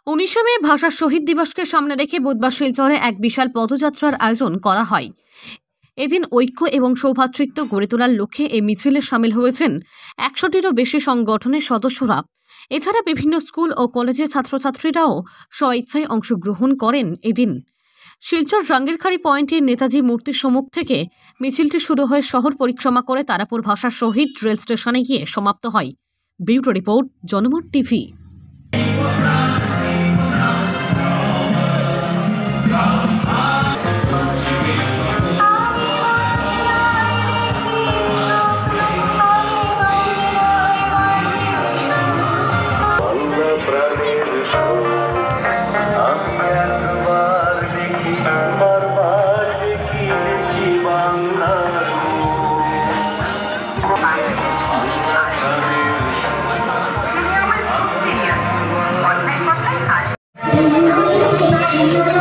19 মে ভাষা শহীদ দিবসকে সামনে রেখে বুধবার শিলচরে এক বিশাল পদযাত্রার আয়োজন করা হয়। এদিন ঐক্য এবং সৌভ্রাতৃত্ব গড়ে তোলার লক্ষ্যে এই মিছিলে শামিল হয়েছেন 100টিরও বেশি সংগঠনের সদস্যরা। এছাড়া বিভিন্ন স্কুল ও কলেজের ছাত্রছাত্রীরাও স্বইচ্ছায় অংশগ্রহণ করেন। এদিন শিলচর রাঙ্গিরখাড়ি পয়েন্টের নেতাজি মূর্তির সম্মুখ থেকে মিছিলটি শুরু হয়ে শহর পরিক্রমা করে তারাপুর ভাষা শহীদ রেল স্টেশনে গিয়ে সমাপ্ত হয়। ব্যুরো রিপোর্ট, জনমত টিভি। See you.